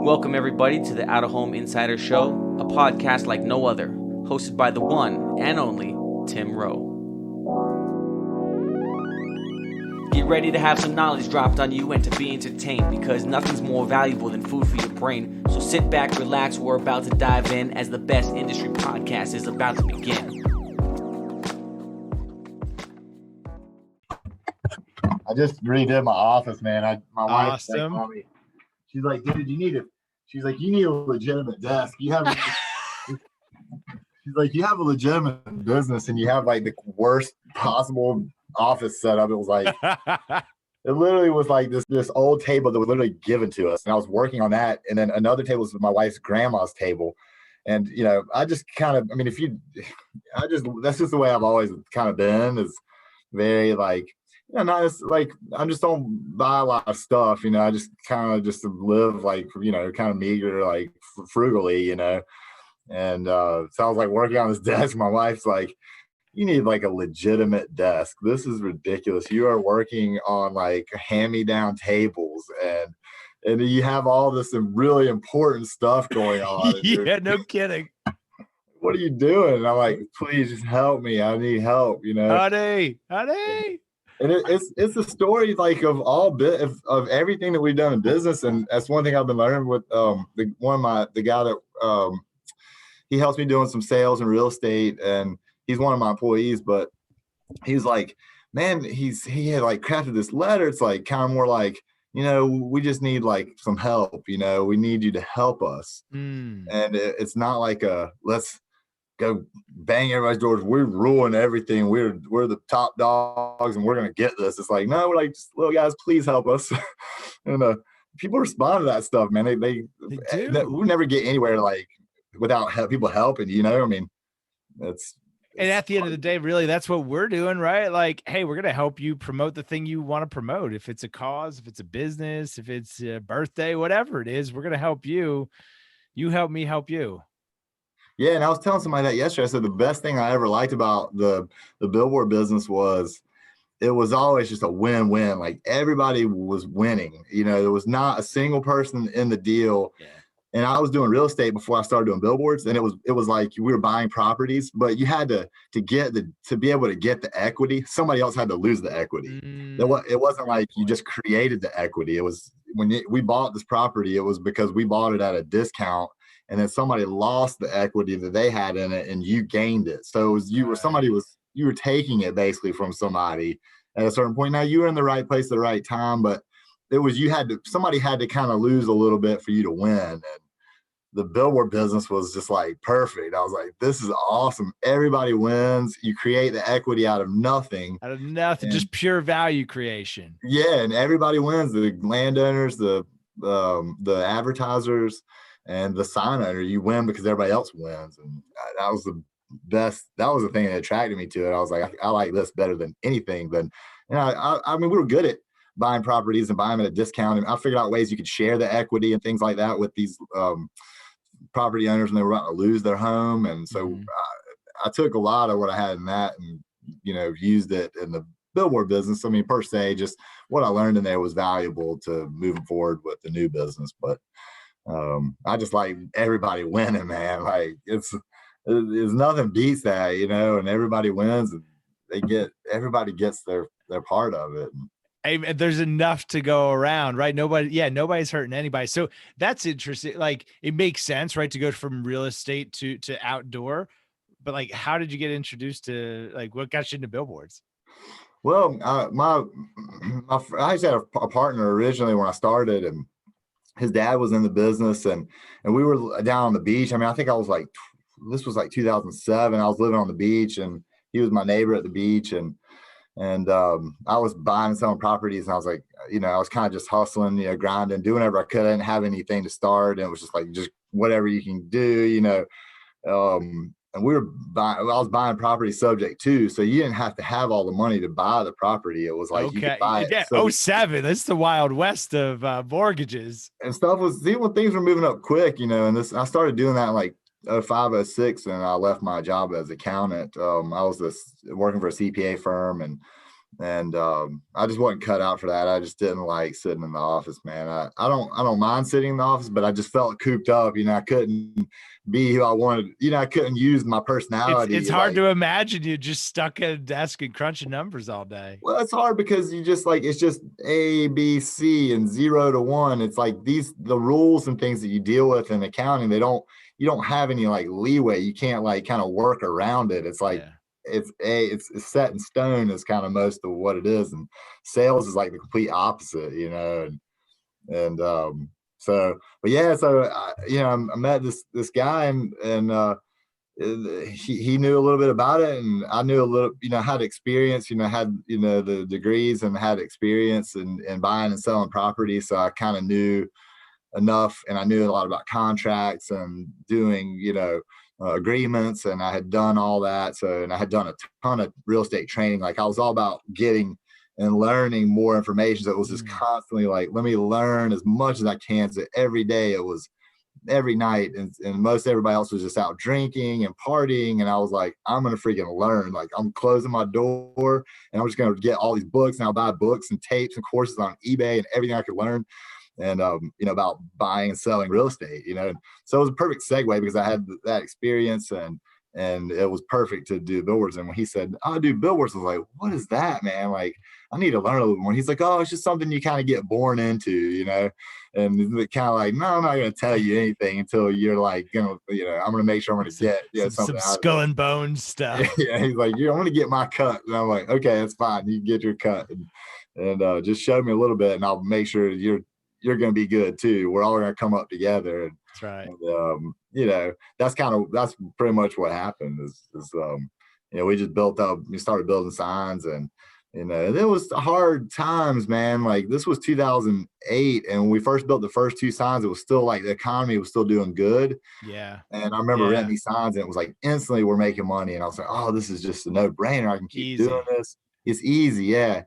Welcome, everybody, to the Out of Home Insider Show, a podcast like no other, hosted by the one and only Tim Rowe. Get ready to have some knowledge dropped on you and to be entertained, because nothing's more valuable than food for your brain. So sit back, relax, we're about to dive in as the best industry podcast is about to begin. I just redid my office, man. My wife Awesome. called me. She's like, dude, you need a legitimate desk. She's like, you have a legitimate business and you have like the worst possible office setup. It was like, it literally was like this old table that was literally given to us. And I was working on that. And then another table was my wife's grandma's table. And, you know, that's just the way I've always kind of been, is very like, yeah, not as like, I just don't buy a lot of stuff, you know. I just kind of just live like, you know, kind of meager, like frugally, you know. And so I was like working on this desk. My wife's like, you need like a legitimate desk. This is ridiculous. You are working on like hand-me-down tables and you have all this really important stuff going on. Yeah, no kidding. What are you doing? And I'm like, please just help me. I need help, you know. Honey. And it's the story like of of everything that we've done in business, and that's one thing I've been learning with the guy that he helps me doing some sales and real estate, and he's one of my employees. But he's like, man, he had like crafted this letter. It's like kind of more like, you know, we just need like some help. You know, we need you to help us, and it's not like let's go bang everybody's doors. We ruin everything. We're the top dogs and we're going to get this. It's like, no, we're like, little guys, please help us. And people respond to that stuff, man. They do. We never get anywhere like without people helping, you know. I mean, and at the end of the day, really, that's what we're doing, right? Like, hey, we're going to help you promote the thing you want to promote. If it's a cause, if it's a business, if it's a birthday, whatever it is, we're going to help you. You help me help you. Yeah, and I was telling somebody that yesterday. I said the best thing I ever liked about the billboard business was it was always just a win-win. Like everybody was winning. You know, there was not a single person in the deal. Yeah. And I was doing real estate before I started doing billboards, and it was like we were buying properties, but you had to be able to get the equity. Somebody else had to lose the equity. It wasn't like you just created the equity. It was we bought this property, it was because we bought it at a discount. And then somebody lost the equity that they had in it, and you gained it. So it was, you were taking it basically from somebody at a certain point. Now you were in the right place at the right time, but it was somebody had to kind of lose a little bit for you to win. And the billboard business was just like perfect. I was like, this is awesome. Everybody wins. You create the equity out of nothing. Just pure value creation. Yeah, and everybody wins. The landowners, the advertisers, and the sign owner. You win because everybody else wins. And that was the best. That was the thing that attracted me to it. I was like, I like this better than anything. But, you know, I mean, we were good at buying properties and buying them at a discount. And I figured out ways you could share the equity and things like that with these property owners when they were about to lose their home. And so I took a lot of what I had in that and, you know, used it in the billboard business. I mean, per se, just what I learned in there was valuable to moving forward with the new business. But I just like everybody winning, man. Like it's nothing beats that, you know, and everybody wins and everybody gets their part of it. Hey, there's enough to go around, right? Nobody's hurting anybody. So that's interesting. Like it makes sense, right? To go from real estate to outdoor, but like, how did you get introduced to, like, what got you into billboards? Well, I used to have a partner originally when I started, and his dad was in the business, and we were down on the beach. I mean, I think this was like 2007. I was living on the beach, and he was my neighbor at the beach, and I was buying and selling properties, and I was like, you know, I was kind of just hustling, you know, grinding, doing whatever I could. I didn't have anything to start, and it was just like, just whatever you can do, you know. And I was buying property subject to, so you didn't have to have all the money to buy the property. It was like, you could buy it. Yeah, 07. That's the Wild West of mortgages. And stuff was, when things were moving up quick, you know, and I started doing that in like 05, 06, and I left my job as accountant. I was working for a CPA firm, and And I just wasn't cut out for that. I just didn't like sitting in the office, man. I don't mind sitting in the office, but I just felt cooped up. I couldn't be who I wanted. I couldn't use my personality. It's hard to imagine you just stuck at a desk and crunching numbers all day. Well, it's hard because you just it's just A, B, C and 0 to 1. It's like the rules and things that you deal with in accounting, you don't have any leeway. You can't kind of work around it. It's like, it's set in stone is kind of most of what it is. And sales is the complete opposite, and so, but yeah, so I met this guy and he knew a little bit about it, and I knew a little, had experience, had, the degrees and had experience in buying and selling property. So I kind of knew enough, and I knew a lot about contracts and doing, agreements, and I had done all that. So, and I had done a ton of real estate training. I was all about getting and learning more information. So it was just constantly let me learn as much as I can. So every day it was every night, and most everybody else was just out drinking and partying, and I was like, I'm gonna freaking learn. I'm closing my door, and I'm just gonna get all these books, and I'll buy books and tapes and courses on eBay and everything I could learn, and about buying and selling real estate. So it was a perfect segue because I had that experience, and it was perfect to do billboards. And when he said, "I do billboards," I was like, "What is that, man? I need to learn a little more." He's like, "Oh, it's just something you kind of get born into, and kind of no, I'm not going to tell you anything until you're I'm going to make sure I'm going to get some skull and bones stuff." Yeah, he's like, "I'm going to get my cut," and I'm like, "Okay, that's fine. You can get your cut, and just show me a little bit, and I'll make sure you're going to be good too. We're all going to come up together." And that's right. And, that's pretty much what happened. We just built up. We started building signs, and it was hard times, man. This was 2008, and when we first built the first two signs, it was still the economy was still doing good. Yeah. And I remember renting these signs, and it was instantly we're making money, and I was like, "Oh, this is just a no-brainer. I can keep doing this. It's easy." Yeah.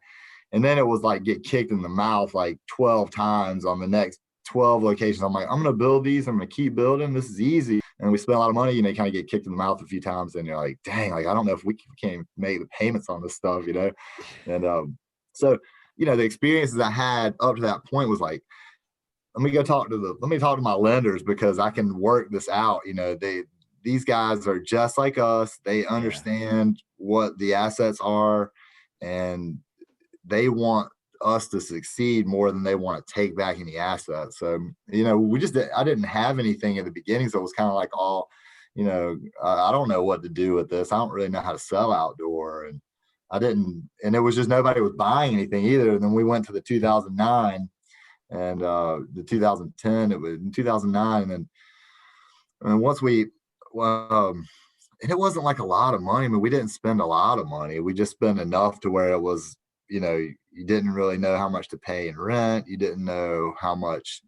And then it was get kicked in the mouth 12 times on the next 12 locations. I'm like, I'm going to build these. I'm going to keep building. This is easy. And we spent a lot of money, and you kind of get kicked in the mouth a few times. And you're like, dang, I don't know if we can't make the payments on this stuff, And so, the experiences I had up to that point was let me talk to my lenders, because I can work this out. These guys are just like us. They understand what the assets are, and they want us to succeed more than they want to take back any assets. So, I didn't have anything in the beginning. So it was kind of all, I don't know what to do with this. I don't really know how to sell outdoor. And it was just, nobody was buying anything either. And then we went to the 2009 and the 2010, it was in 2009. And once and it wasn't a lot of money. I mean, we didn't spend a lot of money. We just spent enough to where it was, you didn't really know how much to pay in rent. You didn't know how much,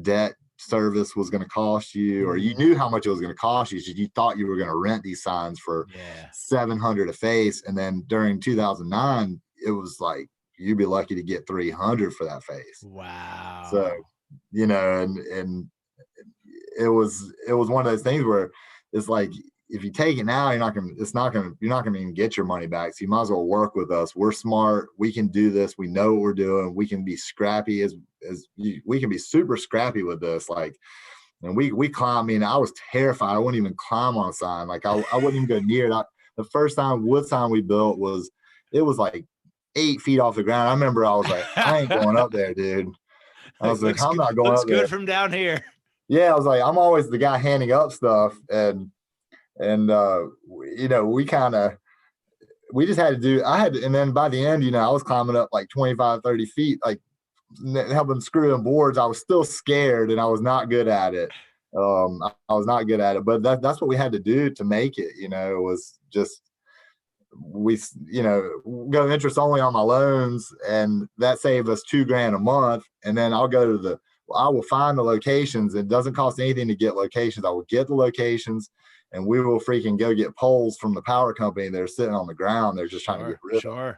debt service was going to cost you, or you knew how much it was going to cost you. So you thought you were going to rent these signs for $700 a face. And then during 2009, it was you'd be lucky to get $300 for that face. Wow. So, and it was one of those things where it's if you take it now, you're not going to even get your money back. So you might as well work with us. We're smart. We can do this. We know what we're doing. We can be scrappy we can be super scrappy with this. And we climb. I mean, I was terrified. I wouldn't even climb on a sign. I wouldn't even go near it. The first wood sign we built was 8 feet off the ground. I remember I was like, I ain't going up there, dude. I was like, I'm not going up there. Looks good from down here. Yeah, I was like, I'm always the guy handing up stuff, and we just had to do, and then by the end, I was climbing up 25, 30 feet, helping screw in boards. I was still scared, and I was not good at it. I was not good at it, but that's what we had to do to make it. It was just, go interest only on my loans, and that saved us $2,000 a month. And then I will find the locations. It doesn't cost anything to get locations. I will get the locations, and we will freaking go get poles from the power company. They're sitting on the ground. They're just trying to get rid of them.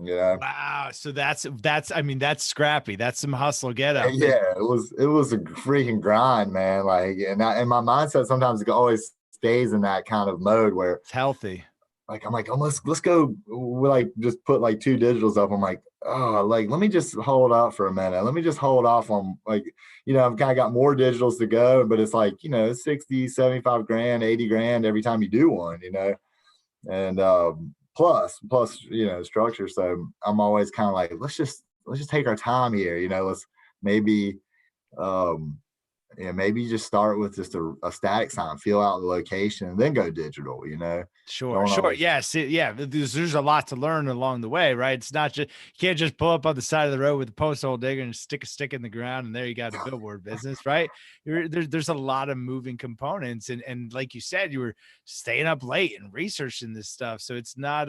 Yeah. Wow. So that's scrappy. That's some hustle get up. Yeah. It was a freaking grind, man. And my mindset sometimes always stays in that kind of mode where it's healthy. I'm like, oh, let's go. We like just put like 2 digitals up. I'm like, oh, like, let me just hold out for a minute. Let me just hold off on, like, I've kind of got more digitals to go, but it's like, 60, 75 grand, 80 grand every time you do one, and plus, structure. So I'm always kind of like, let's just take our time here. Let's maybe, um, maybe just start with just a static sign, feel out the location, and then go digital. Sure, Don't sure. always, Yes, yeah. There's a lot to learn along the way, right? It's not just, you can't just pull up on the side of the road with a post hole digger and stick a stick in the ground and there you got a billboard business, right? There's a lot of moving components, and like you said, you were staying up late and researching this stuff, so it's not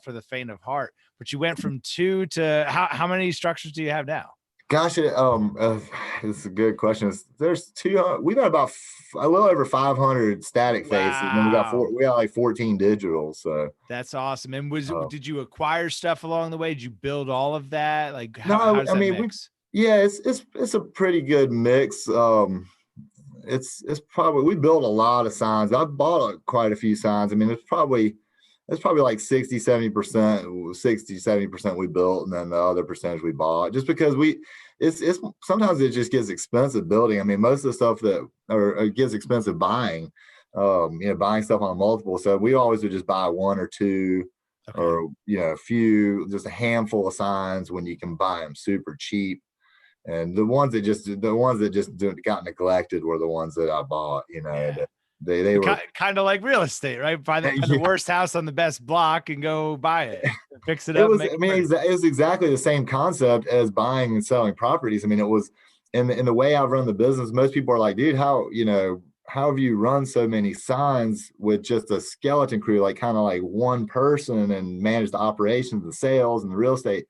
for the faint of heart. But you went from 2 to how many structures do you have now? gosh, it's a good question. There's we got about a little over 500 static faces, and then Wow. we got like 14 digital. So, That's awesome. And uh, did you acquire stuff along the way? Did you build all of that? Like how no, does I that mean, mix? yeah, it's a pretty good mix. It's probably, we built a lot of signs. I bought quite a few signs. I mean, it's probably like 60, 70% we built, and then the other percentage we bought, just because it's sometimes it just gets expensive building. I mean, most of the stuff or it gets expensive buying, buying stuff on multiple. So we always would just buy 1 or 2, Okay. or, a few, just a handful of signs when you can buy them super cheap. And the ones that just got neglected were the ones that I bought. Yeah. They were, Kind of like real estate, right? Find the yeah. worst house on the best block and go buy it, fix it It up, was, make I it mean, pretty. it was exactly the same concept as buying and selling properties. I mean, it was, in the way I've run the business, most people are like, dude, how have you run so many signs with just a skeleton crew, like kind of like one person, and manage the operations, the sales, and the real estate?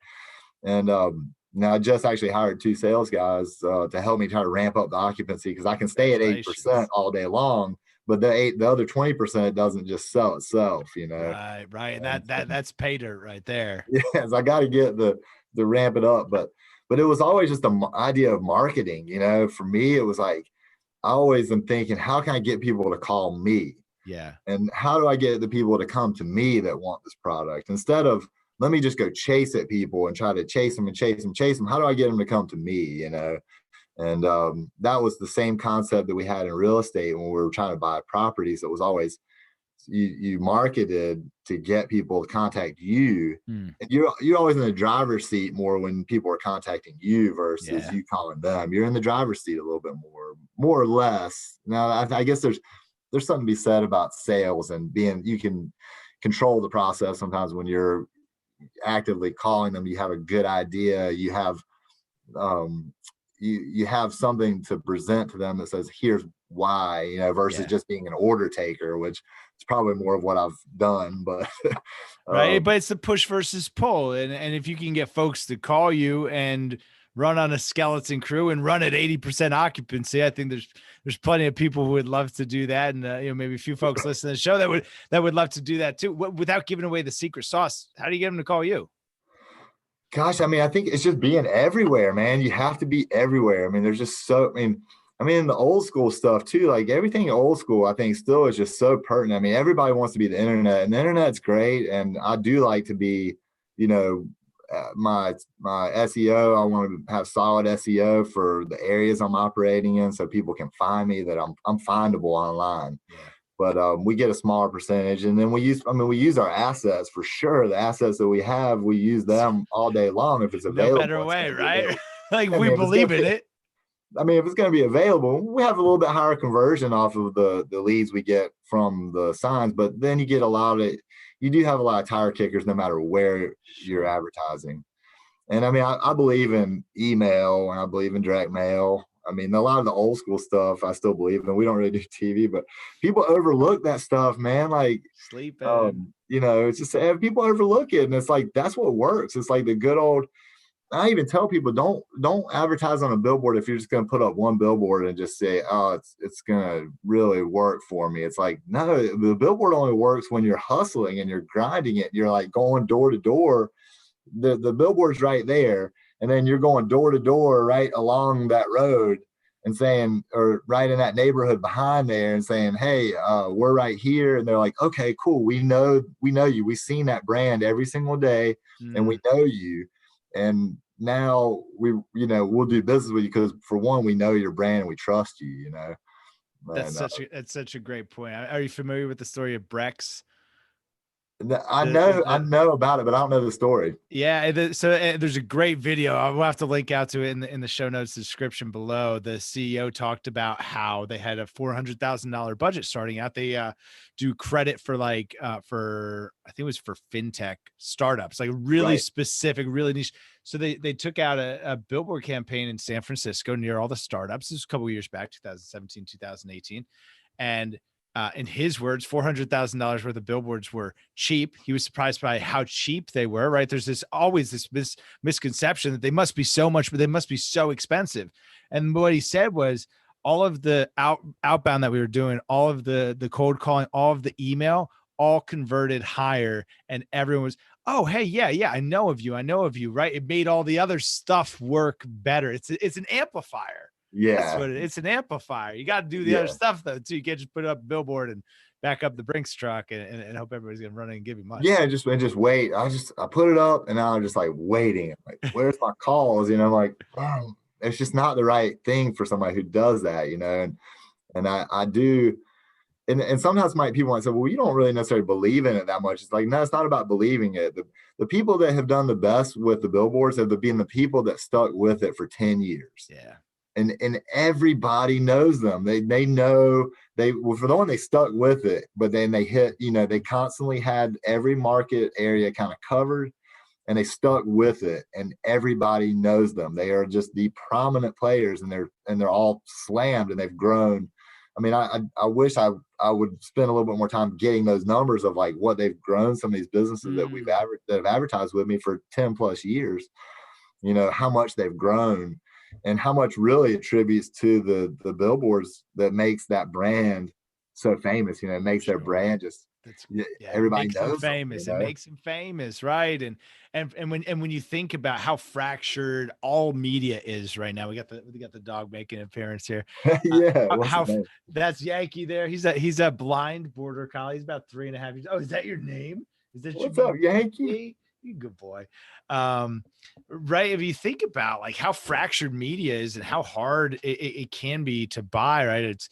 And now I just actually hired 2 sales guys to help me try to ramp up the occupancy, because I can stay at 8% Congratulations. all day long, but the other 20% doesn't just sell itself. Right, right. And And so, that's pay dirt right there. yes, I got to get the ramp it up, but it was always just the idea of marketing. For me, it was like, I always am thinking, how can I get people to call me? Yeah. And how do I get the people to come to me that want this product, instead of, let me just go chase at people and try to chase them and chase them, chase them? How do I get them to come to me? And that was the same concept that we had in real estate when we were trying to buy properties. It was always, you marketed to get people to contact you, Hmm. and you're always in the driver's seat more when people are contacting you versus Yeah. you calling them. You're in the driver's seat a little bit more or less. Now, I guess there's something to be said about sales, and you can control the process sometimes when you're actively calling them. You have a good idea. Um, you have something to present to them that says, here's why, versus Yeah. just being an order taker, which is probably more of what I've done. But Right. um, But it's the push versus pull. And if you can get folks to call you and run on a skeleton crew and run at 80% occupancy, I think there's plenty of people who would love to do that. And maybe a few folks listening to the show that would love to do that too. Without giving away the secret sauce, how do you get them to call you? gosh, I mean, I think it's just being everywhere, man. You have to be everywhere. I mean, there's just so, I mean, the old school stuff too, like everything old school, I think still is just so pertinent. I mean, everybody wants to be the internet, and the internet's great. And I do like to be, you know, my SEO. I want to have solid SEO for the areas I'm operating in, so people can find me, that I'm findable online. Yeah. But we get a smaller percentage, and then we use our assets for sure. The assets that we have, we use them all day long. If it's No available, better it's way, going to be right? available. Like I we mean, if it's going believe to in be it. I mean, if it's going to be available, we have a little bit higher conversion off of the leads we get from the signs, but then you do have a lot of tire kickers no matter where you're Sure. advertising. And I mean, I believe in email, and I believe in direct mail. I mean, a lot of the old school stuff I still believe in. We don't really do TV, but people overlook that stuff, man. Like, Sleeping. it's just, people overlook it, and it's like, that's what works. It's like the good old. I even tell people, don't advertise on a billboard if you're just going to put up one billboard and just say, oh, it's going to really work for me. It's like, no, the billboard only works when you're hustling and you're grinding it. You're like going door to door. The billboard's right there, and then you're going door to door right along that road. and saying, or right in that neighborhood behind there and saying, hey, we're right here. And they're like, okay, cool. We know you. We've seen that brand every single day and we know you. And now we'll do business with you because for one, we know your brand and we trust you, That's such a great point. Are you familiar with the story of Brex? I know about it, but I don't know the story. Yeah, so there's a great video. I will have to link out to it in the show notes description below. The CEO talked about how they had a $400,000 budget starting out. They do credit for I think it was for fintech startups, like really specific, really niche. So they took out a billboard campaign in San Francisco near all the startups. This was a couple of years back, 2017, 2018, and in his words, $400,000 worth of billboards were cheap. He was surprised by how cheap they were, right? There's always this misconception that they must be so much, but they must be so expensive. And what he said was all of the outbound that we were doing, all of the cold calling, all of the email, all converted higher. And everyone was, oh, hey, yeah, I know of you, right? It made all the other stuff work better. It's an amplifier. Yeah, that's what it's an amplifier. You got to do the other stuff though too. You can't just put up a billboard and back up the Brinks truck and hope everybody's gonna run in and give you money. Yeah, just wait. I put it up and now I'm just like waiting. Like, where's my calls? I'm like, oh, it's just not the right thing for somebody who does that, and I do. And sometimes people might say, well, you don't really necessarily believe in it that much. It's like, no, it's not about believing it. The people that have done the best with the billboards have been the people that stuck with it for 10 years. Yeah. And everybody knows them. They know for the one, they stuck with it, but then they hit, they constantly had every market area kind of covered and they stuck with it and everybody knows them. They are just the prominent players and they're all slammed and they've grown. I mean, I wish I would spend a little bit more time getting those numbers of like what they've grown. Some of these businesses that have advertised with me for 10 plus years, how much they've grown. And how much really attributes to the billboards that makes that brand so famous. It makes their brand just everybody knows famous. It makes them famous, right? And when you think about how fractured all media is right now, we got the dog making an appearance here. That's Yankee there. He's a blind border collie. He's about 3.5 years. Oh, is that your name? What's up, Yankee? You good boy. Right. If you think about like how fractured media is and how hard it can be to buy, right?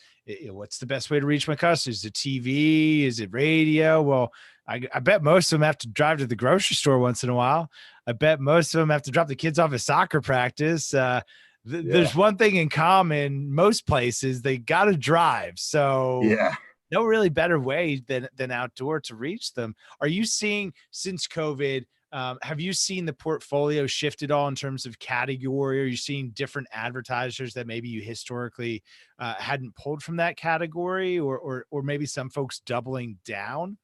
What's the best way to reach my customers? Is it TV? Is it radio? Well, I bet most of them have to drive to the grocery store once in a while. I bet most of them have to drop the kids off at soccer practice. There's one thing in common. Most places they got to drive. So no really better way than outdoor to reach them. Are you seeing since COVID? Have you seen the portfolio shift at all in terms of category? Are you seeing different advertisers that maybe you historically hadn't pulled from that category, or maybe some folks doubling down?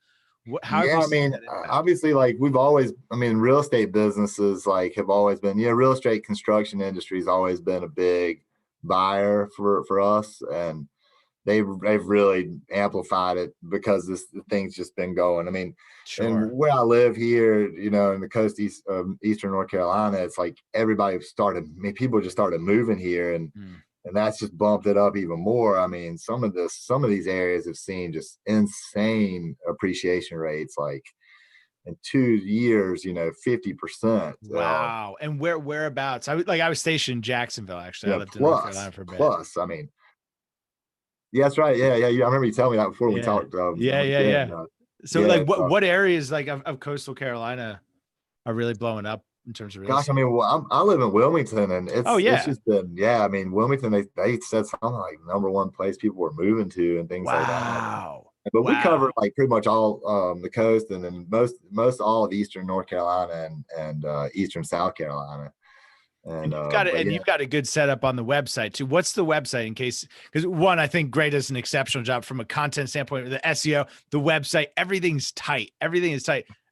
Obviously, like we've always, real estate businesses like have always been, real estate construction industry has always been a big buyer for us, and they've really amplified it because the thing's just been going. And where I live here, in the coast eastern North Carolina, it's like people just started moving here and that's just bumped it up even more. Some of these areas have seen just insane appreciation rates, like in 2 years, 50%. Wow. And whereabouts? I was stationed in Jacksonville, actually. I lived in North Carolina for a bit. Yeah, that's right. Yeah. I remember you telling me that before we talked. So what areas of coastal Carolina are really blowing up in terms of real estate? I live in Wilmington, and it's just been Wilmington. They said something like #1 place people were moving to and things like that. Wow. But we cover like pretty much all the coast, and then most all of eastern North Carolina and eastern South Carolina. And you've got a good setup on the website too. What's the website because one, I think Gray does an exceptional job from a content standpoint, the SEO, the website, everything is tight.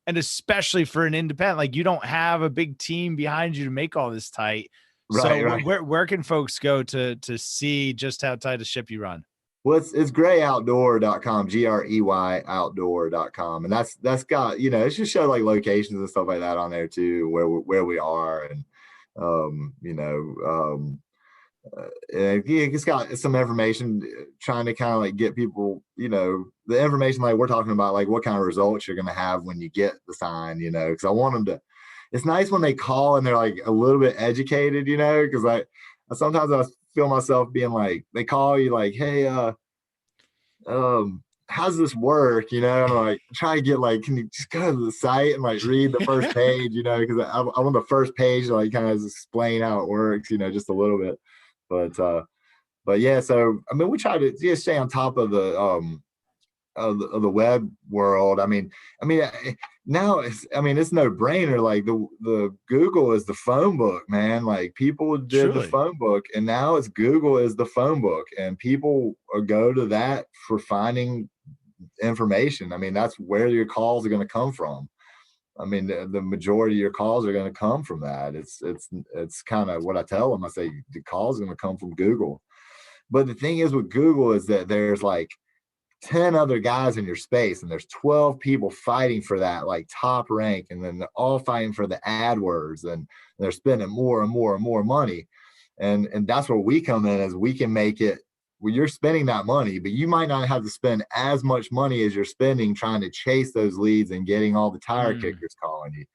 And especially for an independent, like you don't have a big team behind you to make all this tight. Where can folks go to see just how tight a ship you run? Well, it's greyoutdoor.com, GREY outdoor.com. And that's got, it's just show like locations and stuff like that on there too, where we are. And, It's got some information trying to kind of like get people, the information like we're talking about, like what kind of results you're going to have when you get the sign, because I want them to, it's nice when they call and they're like a little bit educated, because sometimes I feel myself being like, they call you like, hey, how's this work? And I'm like, try to get like, can you just go to the site and like read the first page, because I'm on the first page to like kind of explain how it works, just a little bit. But yeah, so I mean, we try to stay on top of the of the web world. I mean, now it's no brainer. Like the Google is the phone book, man. Like people did the phone book, and now it's Google is the phone book, and people go to that for finding information. I mean, that's where your calls are going to come from. I mean, the majority of your calls are going to come from that. It's kind of what I tell them. I say the calls are going to come from Google. But the thing is with Google is that there's like 10 other guys in your space, and there's 12 people fighting for that like top rank, and then they're all fighting for the AdWords, and they're spending more and more and more money. And that's where we come in, as we can make it where you're spending that money, but you might not have to spend as much money as you're spending trying to chase those leads and getting all the tire kickers calling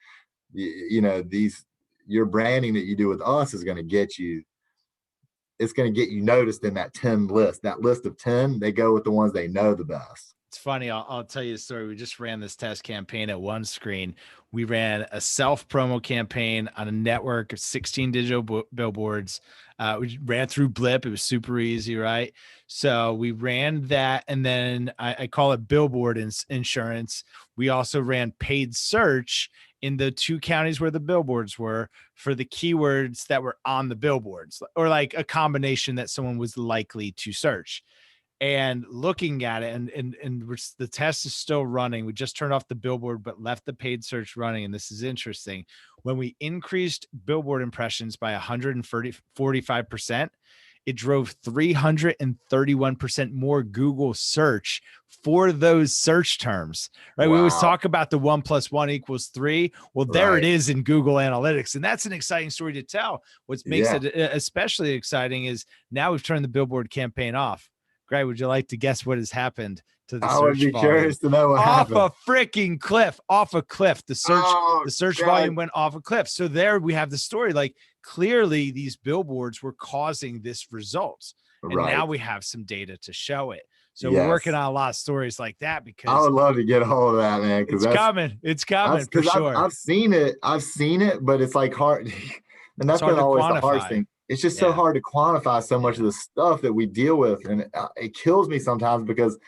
you. Your branding that you do with us is going to get you, it's going to get you noticed in that 10 list. That list of 10, they go with the ones they know the best. It's funny. I'll tell you a story. We just ran this test campaign at OneScreen. We ran a self promo campaign on a network of 16 digital billboards. We ran through Blip. It was super easy, right? So we ran that, and then I call it billboard insurance. We also ran paid search in the 2 counties where the billboards were for the keywords that were on the billboards, or like a combination that someone was likely to search. And looking at it, and the test is still running. We just turned off the billboard, but left the paid search running. And this is interesting. When we increased billboard impressions by 145%, it drove 331% more Google search for those search terms, right? Wow. We always talk about the 1 + 1 = 3. Well, there it is in Google Analytics. And that's an exciting story to tell. What makes it especially exciting is now we've turned the billboard campaign off. Greg, would you like to guess what has happened to the search volume? I would be curious to know what happened. Off a freaking cliff, off a cliff. The search volume went off a cliff. So there we have the story. Like clearly these billboards were causing this result. And now we have some data to show it. So we're working on a lot of stories like that, because I would love to get a hold of that, man. It's coming. It's coming for sure. I've seen it, but it's like hard. And that's been always the hardest thing. It's just so hard to quantify so much of the stuff that we deal with. And it kills me sometimes, because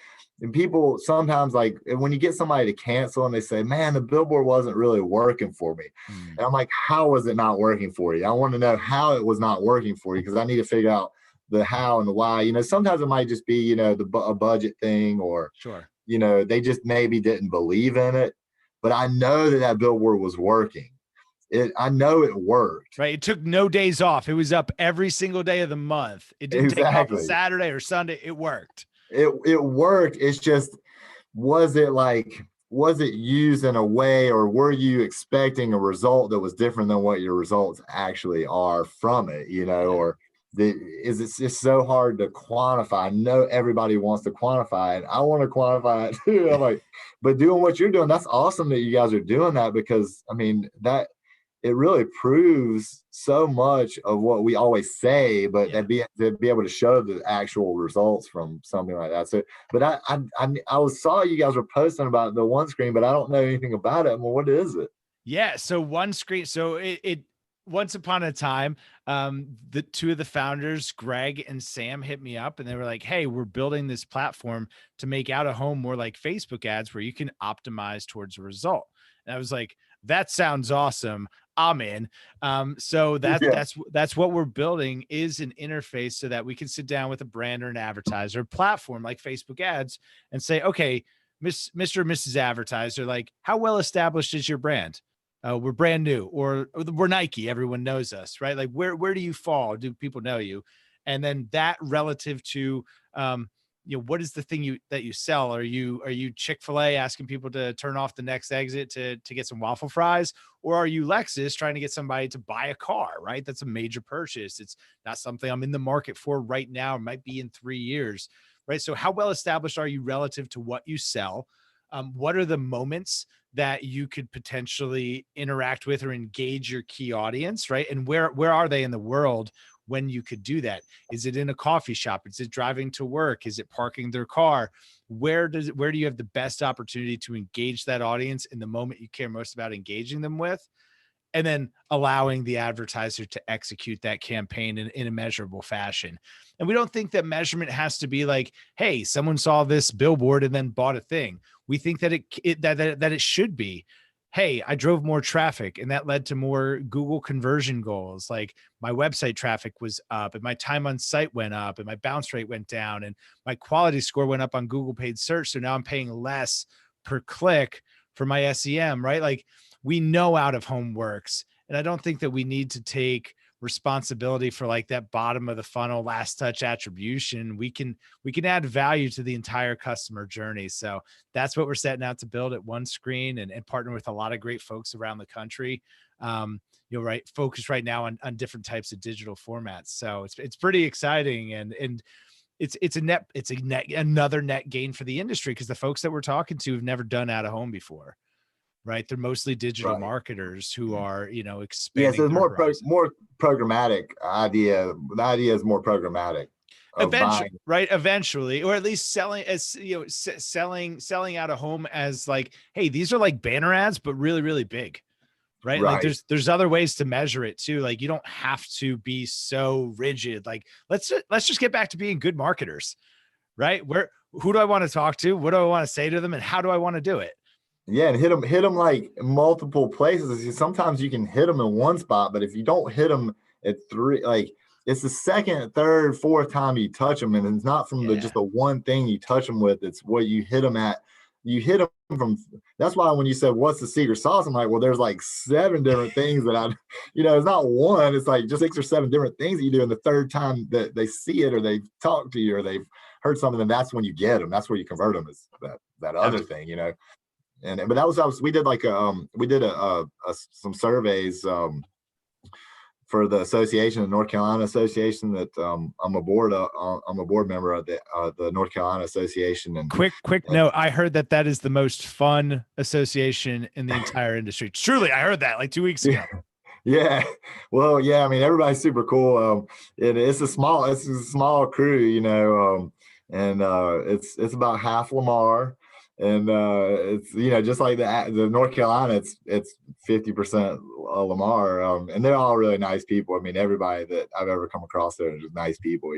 people sometimes, like when you get somebody to cancel and they say, man, the billboard wasn't really working for me. And I'm like, how was it not working for you? I want to know how it was not working for you, because I need to figure out the how and the why. Sometimes it might just be, a budget thing, or, they just maybe didn't believe in it. But I know that billboard was working. I know it worked. Right. It took no days off. It was up every single day of the month. It didn't take off on Saturday or Sunday. It worked. It worked. It's just, was it used in a way, or were you expecting a result that was different than what your results actually are from it, or it's so hard to quantify. I know everybody wants to quantify it. I want to quantify it too. I'm like, but doing what you're doing, that's awesome that you guys are doing that, because I mean, that it really proves so much of what we always say, but to be able to show the actual results from something like that. So, but I saw you guys were posting about the OneScreen, but I don't know anything about it. Well, what is it? Yeah. So OneScreen. So it once upon a time, the 2 of the founders, Greg and Sam, hit me up and they were like, hey, we're building this platform to make out of home more like Facebook ads, where you can optimize towards a result. And I was like, that sounds awesome. I'm in. So that's what we're building, is an interface so that we can sit down with a brand or an advertiser platform like Facebook ads and say, okay, Mr. or Mrs. Advertiser, like, how well established is your brand? We're brand new, or we're Nike. Everyone knows us, right? Like where do you fall? Do people know you? And then that relative to, what is the thing that you sell? Are you Chick-fil-A asking people to turn off the next exit to get some waffle fries? Or are you Lexus trying to get somebody to buy a car, right? That's a major purchase. It's not something I'm in the market for right now. It might be in 3 years, right? So how well established are you relative to what you sell? What are the moments that you could potentially interact with or engage your key audience, right? And where are they in the world when you could do that? Is it in a coffee shop? Is it driving to work? Is it parking their car? Where do you have the best opportunity to engage that audience in the moment you care most about engaging them with? And then allowing the advertiser to execute that campaign in a measurable fashion. And we don't think that measurement has to be like, hey, someone saw this billboard and then bought a thing. We think that it should be, hey, I drove more traffic and that led to more Google conversion goals. Like my website traffic was up and my time on site went up and my bounce rate went down and my quality score went up on Google paid search. So now I'm paying less per click for my SEM, right? Like we know out of home works. And I don't think that we need to take responsibility for like that bottom of the funnel last touch attribution. We can add value to the entire customer journey. So that's what we're setting out to build at OneScreen and partner with a lot of great folks around the country. Focus right now on different types of digital formats. So it's pretty exciting and it's another net gain for the industry because the folks that we're talking to have never done out of home before. Right. They're mostly digital marketers who are, expanding. Yeah, so it's more programmatic idea. The idea is more programmatic. Eventually, or at least selling as, selling out of home as like, hey, these are like banner ads, but really, really big. Right. Like there's other ways to measure it too. Like you don't have to be so rigid. Like let's just get back to being good marketers. Right. Who do I want to talk to? What do I want to say to them? And how do I want to do it? Yeah, and hit them like multiple places. Sometimes you can hit them in one spot, but if you don't hit them at three, like it's the second, third, fourth time you touch them, and it's not from just the one thing you touch them with. It's what you hit them at. You hit them from. That's why when you said what's the secret sauce, I'm like, well, there's like 7 different things that it's not one. It's like just 6 or 7 different things that you do, and the third time that they see it or they've talked to you or they've heard something, and that's when you get them. That's where you convert them. Is that other thing, But that was we did like some surveys for the association, the North Carolina Association that I'm a board member of the North Carolina Association. And quick note, I heard that is the most fun association in the entire industry. Truly, I heard that like 2 weeks ago. Yeah. Well, yeah. I mean, everybody's super cool. It's a small crew, and it's about half Lamar. And it's just like the North Carolina, it's 50% Lamar, and they're all really nice people. I mean, everybody that I've ever come across there are just nice people,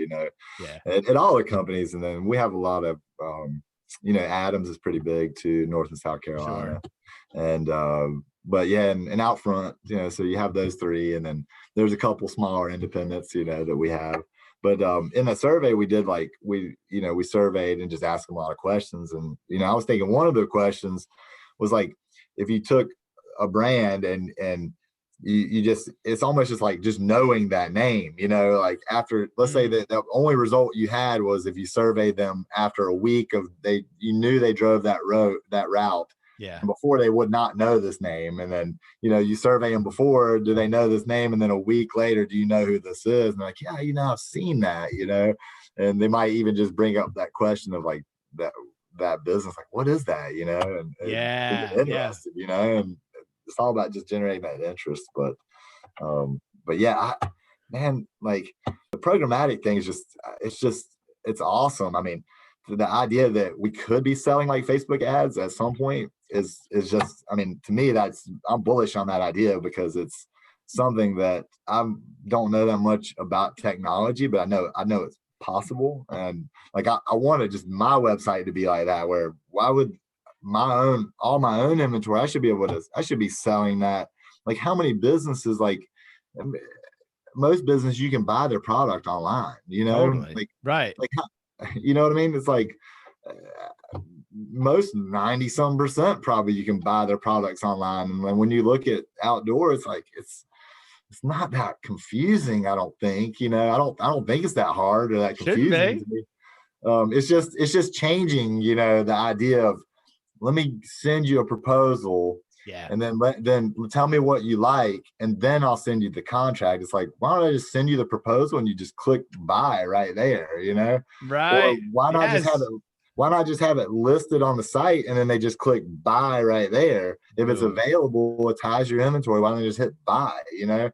at all the companies. And then we have a lot of, Adams is pretty big too, North and South Carolina, sure. And but yeah, and out front, so you have those 3, and then there's a couple smaller independents, that we have. But in the survey we did, like we surveyed and just asked them a lot of questions. And, I was thinking one of the questions was like, if you took a brand and you just, it's almost just like just knowing that name, like after, let's say that the only result you had was if you surveyed them after a week of you knew they drove that route. Yeah. And before they would not know this name. And then, you survey them before, do they know this name? And then a week later, do you know who this is? And like, yeah, I've seen that, and they might even just bring up that question of like that business, like, what is that? And interested, and it's all about just generating that interest. But yeah, like the programmatic thing is it's awesome. I mean, the idea that we could be selling like Facebook ads at some point is just, I mean, to me, I'm bullish on that idea because it's something that I don't know that much about technology, but I know it's possible. And like, I wanted just my website to be like that, where why would all my own inventory, I should be selling that. Like how many businesses, like most business, you can buy their product online, Totally. like, right. Like, you know what I mean? It's like most 90% probably you can buy their products online. And when you look at outdoor, it's like, it's not that confusing. I don't think, I don't think it's that hard or that confusing to me. It's just changing, you know, the idea of, let me send you a proposal, Yeah. and then tell me what you like, and then I'll send you the contract. It's like, why don't I just send you the proposal and you just click buy right there, you know? Or Right. why not just have Yes. it? Why not just have it listed on the site and then they just click buy right there? If it's Boom. available, it ties your inventory. Why don't they just hit buy? You know,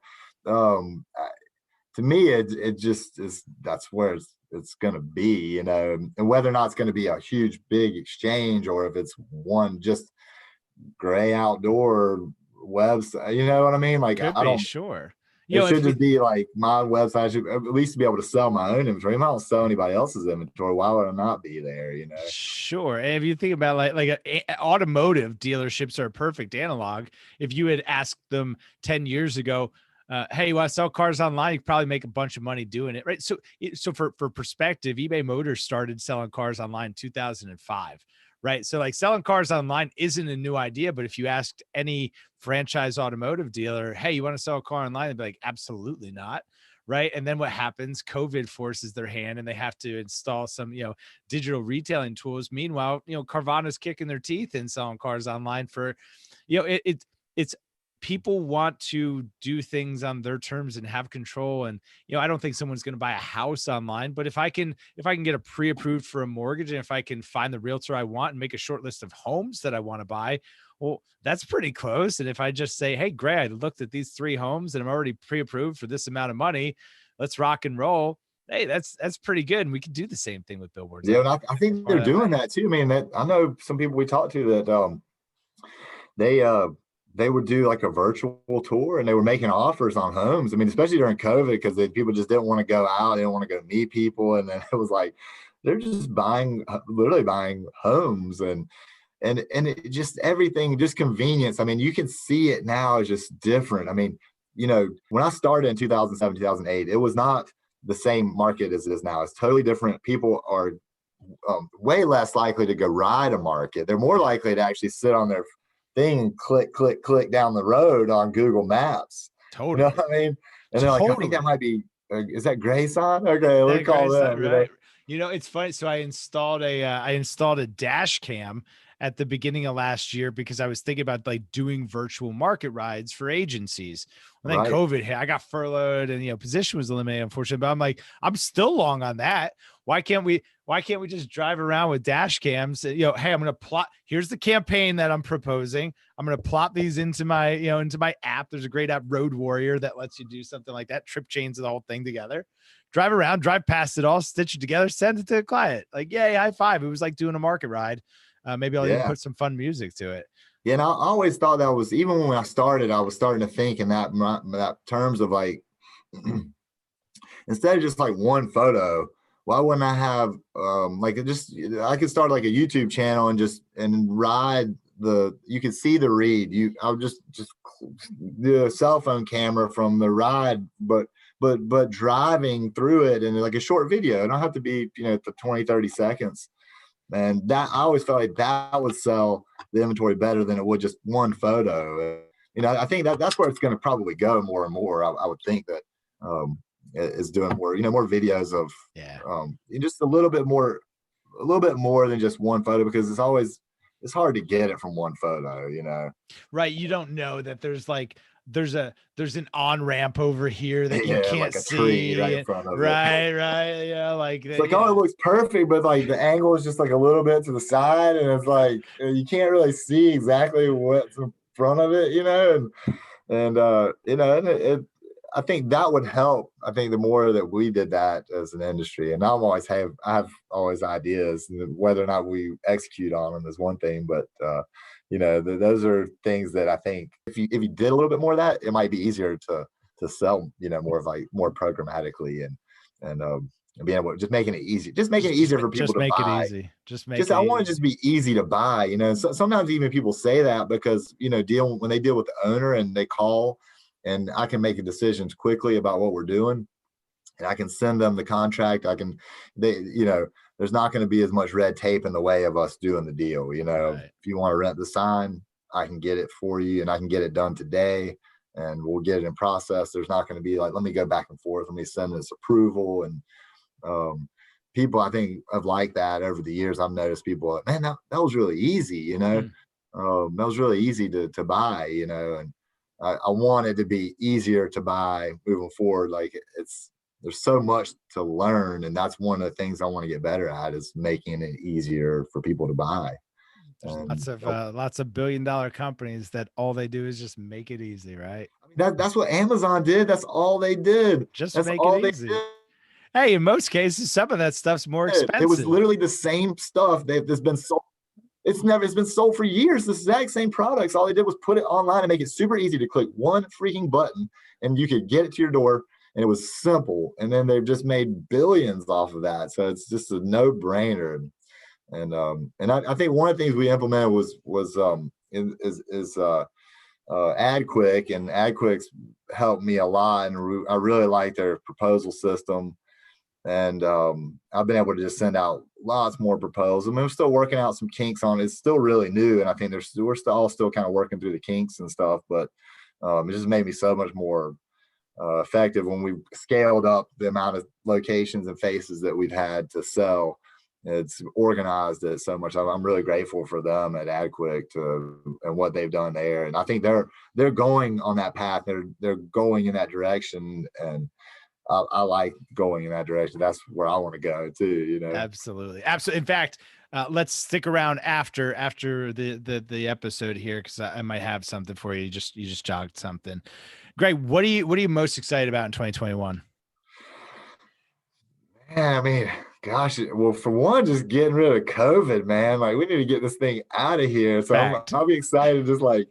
to me, it just is. That's where it's going to be, you know, and whether or not it's going to be a huge, big exchange or if it's one just gray outdoor website, you know what I mean? Like, Could I be, don't. sure. You It know, should just be like my website. I should at least be able to sell my own inventory. If I don't sell anybody else's inventory, why would I not be there? You know? sure. And if you think about automotive dealerships are a perfect analog. If you had asked them 10 years ago, hey, you want to sell cars online? You could probably make a bunch of money doing it, right? So for perspective, eBay Motors started selling cars online in 2005, right? So like selling cars online isn't a new idea, but if you asked any franchise automotive dealer, hey, you want to sell a car online? They'd be like, absolutely not. Right. And then what happens? COVID forces their hand and they have to install some, digital retailing tools. Meanwhile, Carvana's kicking their teeth in selling cars online for, it's people want to do things on their terms and have control. And, I don't think someone's going to buy a house online, but if I can get a pre-approved for a mortgage, and if I can find the realtor I want and make a short list of homes that I want to buy, well, that's pretty close. And if I just say, hey, Gray, I looked at these 3 homes and I'm already pre-approved for this amount of money, let's rock and roll. Hey, that's pretty good. And we can do the same thing with billboards. Yeah, and I think they're That doing way. that too. I mean, that I know some people we talked to that they uh they would do like a virtual tour and they were making offers on homes. I mean, especially during COVID, because people just didn't want to go out, they didn't want to go meet people, and then it was like they're just literally buying homes, and it just everything, just convenience. I mean, you can see it now is just different. I mean, you know, when I started in 2007, 2008, it was not the same market as it is now. It's totally different. People are way less likely to go ride a market. They're more likely to actually sit on their thing and click, click, click down the road on Google Maps. You know Totally. what I mean? And they're like, I think that Totally. might be, is that Grayson? Okay, Hey, let's call Grace, them, you know? right? It's funny. So I installed a dash cam at the beginning of last year because I was thinking about like doing virtual market rides for agencies. And then Right. COVID hit, I got furloughed and position was eliminated, unfortunately. But I'm like, I'm still long on that. Why can't we just drive around with dash cams? Hey, I'm gonna plot, here's the campaign that I'm proposing. I'm gonna plot these into my, into my app. There's a great app, Road Warrior, that lets you do something like that, trip chains the whole thing together. Drive around, drive past it all, stitch it together, send it to a client. Like, yay, high five. It was like doing a market ride. Maybe I'll even Yeah. put some fun music to it. Yeah. And I always thought that was, even when I started, I was starting to think in that terms of like, instead of just like one photo, why wouldn't I have like just, I could start like a YouTube channel and ride you could see the read. I would just do a cell phone camera from the ride, but driving through it in like a short video. It don't have to be, to 20, 30 seconds. And that, I always felt like that would sell the inventory better than it would just one photo. I think that's where it's going to probably go more and more. I would think that is doing more, more videos of just a little bit more than just one photo, because it's hard to get it from one photo, Right. You don't know that there's an on-ramp over here that you Yeah, can't like a tree see. right in front of it. Right. Yeah. It's like, oh, it looks perfect, but like the angle is just like a little bit to the side, and it's like you can't really see exactly what's in front of it, and I think that would help. I think the more that we did that as an industry, and I have always ideas, and whether or not we execute on them is one thing, but those are things that I think if you did a little bit more of that, it might be easier to sell, more of like more programmatically and being able to just making it easy, just making it easier for people just to make buy. it easy. I want to just be easy to buy, So sometimes even people say that because, when they deal with the owner and they call, and I can make decisions quickly about what we're doing, and I can send them the contract. There's not going to be as much red tape in the way of us doing the deal. Right. If you want to rent the sign, I can get it for you, and I can get it done today, and we'll get it in process. There's not going to be like, let me go back and forth. Let me send this approval. And people I think have liked that over the years. I've noticed people like, man, that was really easy, you know. That was really easy to buy, you know, and I want it to be easier to buy moving forward. Like there's so much to learn, and that's one of the things I want to get better at is making it easier for people to buy. There's lots of billion-dollar companies that all they do is just make it easy, right? I mean, that's what Amazon did. That's all they did. That's Make all it easy. Hey, in most cases, some of that stuff's more expensive. It was literally the same stuff that's been sold. It's been sold for years. The exact same products. All they did was put it online and make it super easy to click one freaking button, and you could get it to your door. And it was simple. And then they've just made billions off of that. So it's just a no-brainer. And I think one of the things we implemented was AdQuick, and AdQuick's helped me a lot, and I really like their proposal system. And I've been able to just send out lots more proposals. I mean, we're still working out some kinks on it. It's still really new, and I think we're still kind of working through the kinks and stuff. But it just made me so much more effective when we scaled up the amount of locations and faces that we've had to sell. It's organized it so much. I'm really grateful for them at AdQuick and what they've done there. And I think they're going on that path. They're going in that direction, and I like going in that direction. That's where I want to go too. You know, absolutely. In fact, let's stick around after the episode here, because I might have something for you. You just jogged something. Greg, what are you most excited about in 2021? Yeah, I mean, gosh, well, for one, just getting rid of COVID, man. Like, we need to get this thing out of here. So I'll be excited to just like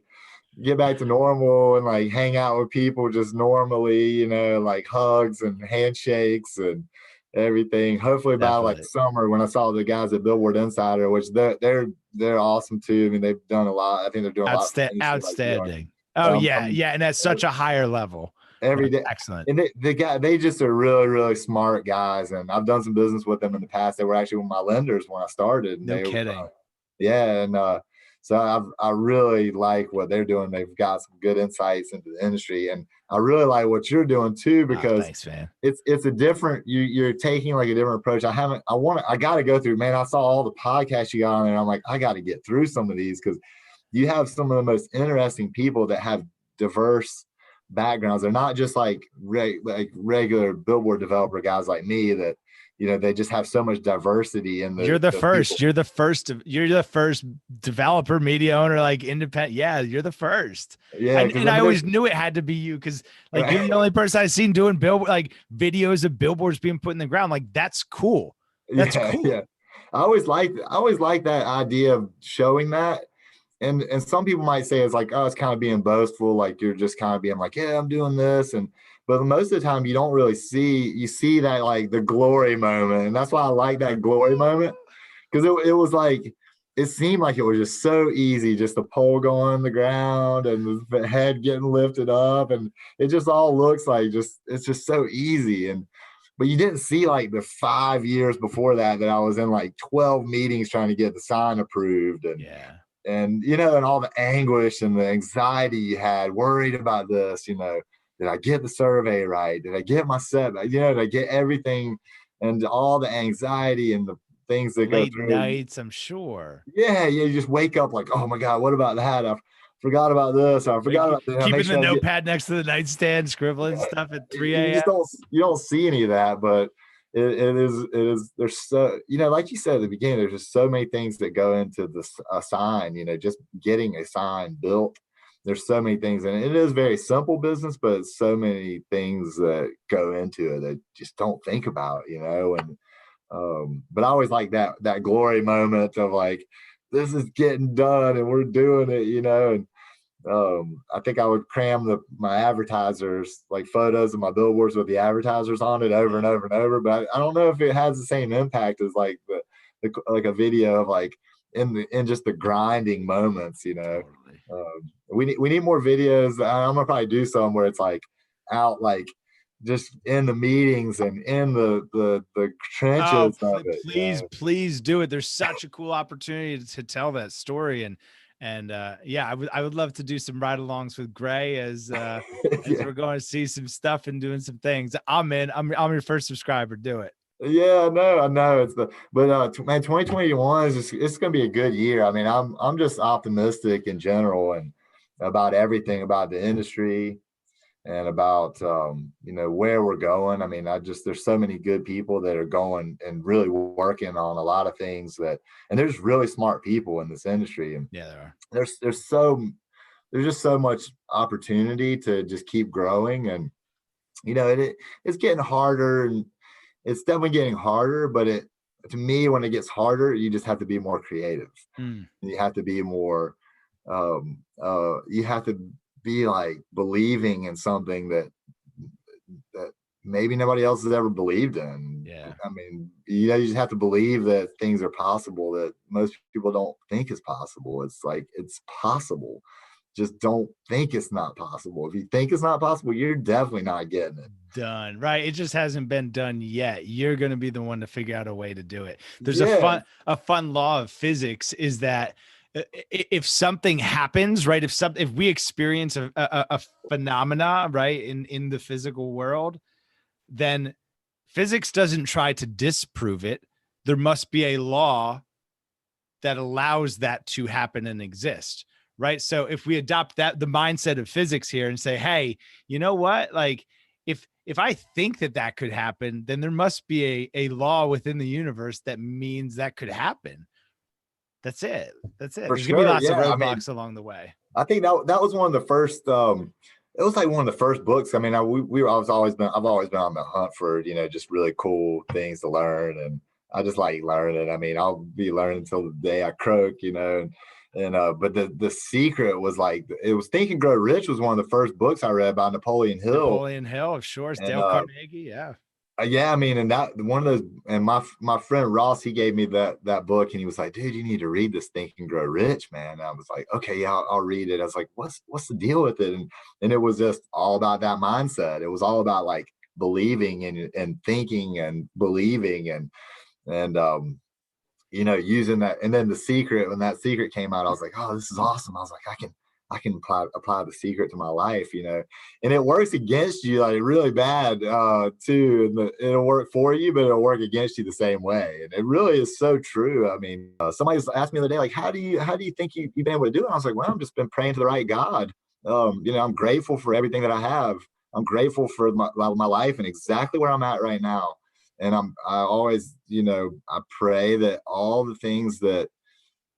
get back to normal and like hang out with people just normally, you know, like hugs and handshakes and everything. Hopefully by like summer, when I saw the guys at Billboard Insider, which they're awesome too. I mean, they've done a lot. I think they're doing a lot. Outstanding. Yeah, and at such a higher level. Every day. Excellent. And they just are really, really smart guys. And I've done some business with them in the past. They were actually one of my lenders when I started. No kidding. Yeah. And so I really like what they're doing. They've got some good insights into the industry. And I really like what you're doing too, because thanks, man. It's a different, you're taking like a different approach. I got to go through, man. I saw all the podcasts you got on there. I'm like, I got to get through some of these, because you have some of the most interesting people that have diverse backgrounds. They're not just like regular billboard developer guys like me that, you know, they just have so much diversity in the. You're the first developer, media owner, like independent. Yeah, you're the first. Yeah, and I always knew it had to be you, because like you're the only person I've seen doing like videos of billboards being put in the ground. Like, that's cool. That's cool. Yeah. I always like that idea of showing that. And some people might say it's like, oh, it's kind of being boastful, like you're just kind of being like, yeah, I'm doing this. But most of the time you don't really see that like the glory moment. And that's why I like that glory moment, because it was like, it seemed like it was just so easy, just the pole going on the ground and the head getting lifted up. And it just all looks like it's just so easy. But you didn't see like the 5 years before that I was in like 12 meetings trying to get the sign approved. And, you know, and all the anguish and the anxiety you had, worried about this, you know, did I get the survey right? Did I get my setback? You know, did I get everything? And all the anxiety and the things that late go through. nights, I'm sure. Yeah. You just wake up like, oh my God, what about that? I forgot about this. I forgot about that. Keeping the notepad next to the nightstand, scribbling stuff at 3 a.m. You don't see any of that, but it is there's so, you know, like you said at the beginning, there's just so many things that go into a sign, you know, just getting a sign built. There's so many things, and it is very simple business, but it's so many things that go into it that just don't think about, you know. And but I always like that glory moment of like, this is getting done and we're doing it, you know. And I think I would cram my advertisers, like photos of my billboards with the advertisers on it over and over and over. But I don't know if it has the same impact as like like a video of like in just the grinding moments, you know. We need more videos. I'm gonna probably do some where it's like out, like just in the meetings and in the trenches of it. Please do it. There's such a cool opportunity to tell that story. And yeah, I would love to do some ride-alongs with Gray as we're going to see some stuff and doing some things. I'm in. I'm your first subscriber. Do it. Yeah, I know. Man, 2021 is just, it's gonna be a good year. I mean, I'm just optimistic in general and about everything about the industry and about where we're going. I mean, I just there's so many good people that are going and really working on a lot of things and there's really smart people in this industry, and Yeah, there are. there's just so much opportunity to just keep growing, and it's getting harder, and it's definitely getting harder, but to me, when it gets harder, you just have to be more creative. Mm. You have to be more you have to be like believing in something that maybe nobody else has ever believed in. Yeah. I mean, you just have to believe that things are possible that most people don't think is possible. It's like it's possible. Just don't think it's not possible. If you think it's not possible, you're definitely not getting it. Done. Right. It just hasn't been done yet. You're going to be the one to figure out a way to do it. There's Yeah. a fun law of physics is that if something happens, right? If we experience a phenomena, right, in the physical world, then physics doesn't try to disprove it. There must be a law that allows that to happen and exist, right? So if we adopt the mindset of physics here and say, hey, you know what, like if I think that could happen, then there must be a law within the universe that means that could happen. That's it. For There's gonna be sure. lots of Yeah. I mean, roadblocks along the way. I think that was one of the first. It was like one of the first books. I mean, I've always been on the hunt for just really cool things to learn, and I just like learning. I mean, I'll be learning until the day I croak, but the secret was like it was Think and Grow Rich was one of the first books I read by Napoleon Hill. Napoleon Hill, of course, And Dale Carnegie, yeah. Yeah, I mean, and that one of those, and my friend Ross, he gave me that book, and he was like, "Dude, you need to read this Think and Grow Rich, man." And I was like, "Okay, yeah, I'll read it." I was like, "What's the deal with it?" And it was just all about that mindset. It was all about like believing and thinking and believing and using that. And then when that secret came out, I was like, "Oh, this is awesome." I was like, I can apply the secret to my life, and it works against you like really bad too. And it'll work for you, but it'll work against you the same way. And it really is so true. I mean, somebody asked me the other day, like, how do you think you've been able to do it? And I was like, well, I've just been praying to the right God. I'm grateful for everything that I have. I'm grateful for my life and exactly where I'm at right now. And I always, I pray that all the things that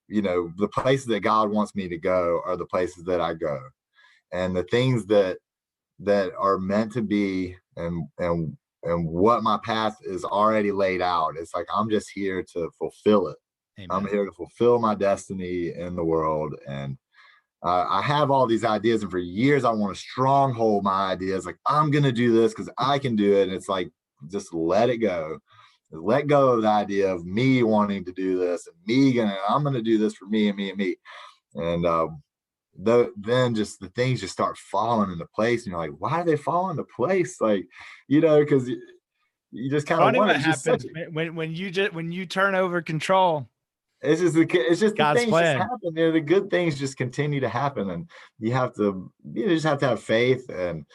the places that God wants me to go are the places that I go, and the things that are meant to be and what my path is already laid out. It's like I'm just here to fulfill it. Amen. I'm here to fulfill my destiny in the world, and I have all these ideas, and for years I want to stronghold my ideas. Like I'm gonna do this because I can do it, and it's like just let it go. Let go of the idea of me wanting to do this and I'm going to do this for me and me and me. And then just the things just start falling into place. And you're like, why are they falling into place? Like, because you just kind of Funny want what happens when you turn over control. It's just God's the things plan. just happen. The good things just continue to happen, and you just have to have faith and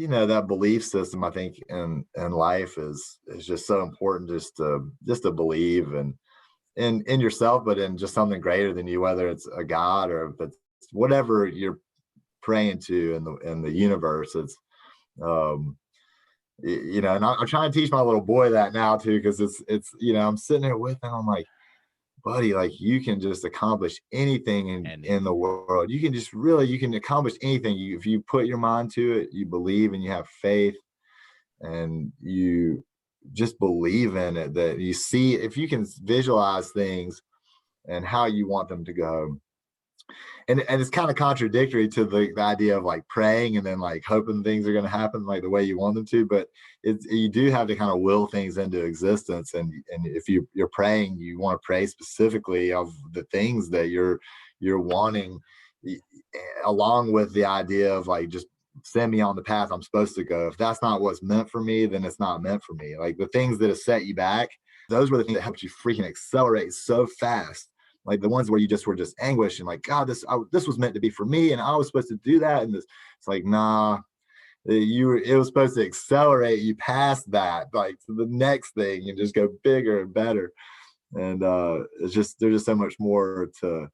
that belief system, I think, in life is just so important, just to believe and in yourself, but in just something greater than you, whether it's a God or if it's whatever you're praying to in the universe. It's and I'm trying to teach my little boy that now too, because it's I'm sitting there with him. I'm like, buddy, like you can just accomplish anything in the world. You can accomplish anything. If you put your mind to it, you believe and you have faith and you just believe in it, that you see, if you can visualize things and how you want them to go. And it's kind of contradictory to the idea of like praying and then like hoping things are going to happen like the way you want them to, but you do have to kind of will things into existence. And if you're praying, you want to pray specifically of the things that you're wanting, along with the idea of like, just send me on the path I'm supposed to go. If that's not what's meant for me, then it's not meant for me. Like the things that have set you back, those were the things that helped you freaking accelerate so fast. Like the ones where you just were just anguished and like, God, this was meant to be for me, and I was supposed to do that. And it's like, nah, it was supposed to accelerate you past that, like to the next thing, and just go bigger and better. And it's just there's just so much more to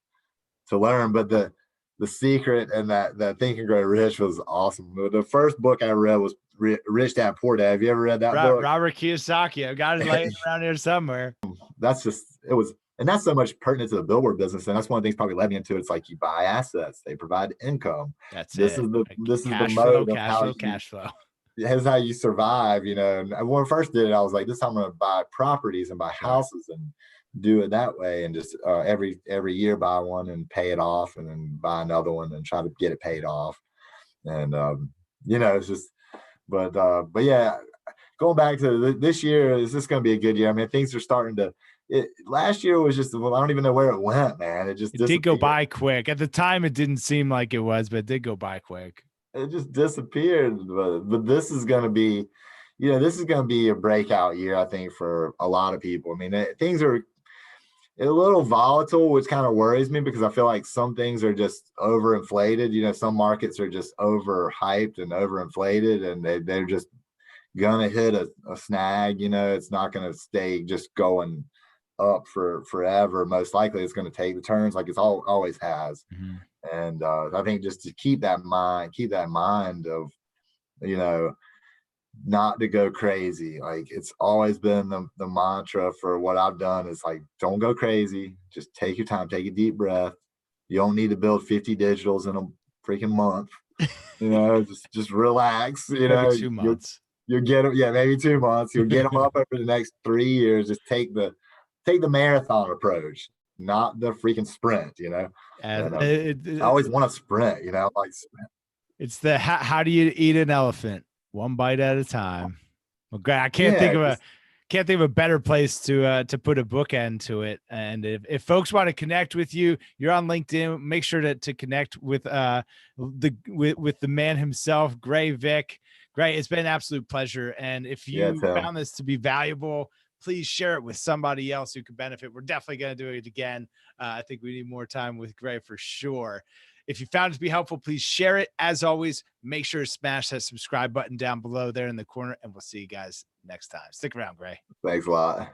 learn. But the secret and that Think and Grow Rich was awesome. The first book I read was Rich Dad Poor Dad. Have you ever read that book? Robert Kiyosaki. I've got it laying around here somewhere. That's just and that's so much pertinent to the billboard business, and that's one of the things probably led me into it. It's like you buy assets, they provide income. This is the mode of how cash flow. That's how you survive, And when I first did it, I was like, this time I'm going to buy properties and buy houses and do it that way, and just every year buy one and pay it off, and then buy another one and try to get it paid off. And it's just, but yeah, going back to this year, is this going to be a good year? I mean, things are starting to. Last year was just, I don't even know where it went, man. It did go by quick. At the time, it didn't seem like it was, but it did go by quick. It just disappeared. But this is going to be, this is going to be a breakout year, I think, for a lot of people. I mean, things are a little volatile, which kind of worries me, because I feel like some things are just overinflated. Some markets are just overhyped and overinflated, and they're just going to hit a snag. It's not going to stay just going up for forever. Most likely it's going to take the turns like it's always has. Mm-hmm. And I think just to keep that in mind of, not to go crazy. Like, it's always been the mantra for what I've done is like, don't go crazy. Just take your time, take a deep breath. You don't need to build 50 digitals in a freaking month. Just relax. Maybe 2 months. You'll get them. Yeah, maybe 2 months. You'll get them up over the next 3 years. Just take the marathon approach, not the freaking sprint. I always want to sprint. Like sprint. It's the how do you eat an elephant? One bite at a time. Well, great. I can't think of a better place to put a bookend to it. And if folks want to connect with you, you're on LinkedIn. Make sure to connect with the man himself, Gray Vick. Gray, it's been an absolute pleasure. And if you found this to be valuable, please share it with somebody else who could benefit. We're definitely going to do it again. I think we need more time with Gray for sure. If you found it to be helpful, please share it. As always, make sure to smash that subscribe button down below there in the corner, and we'll see you guys next time. Stick around, Gray. Thanks a lot.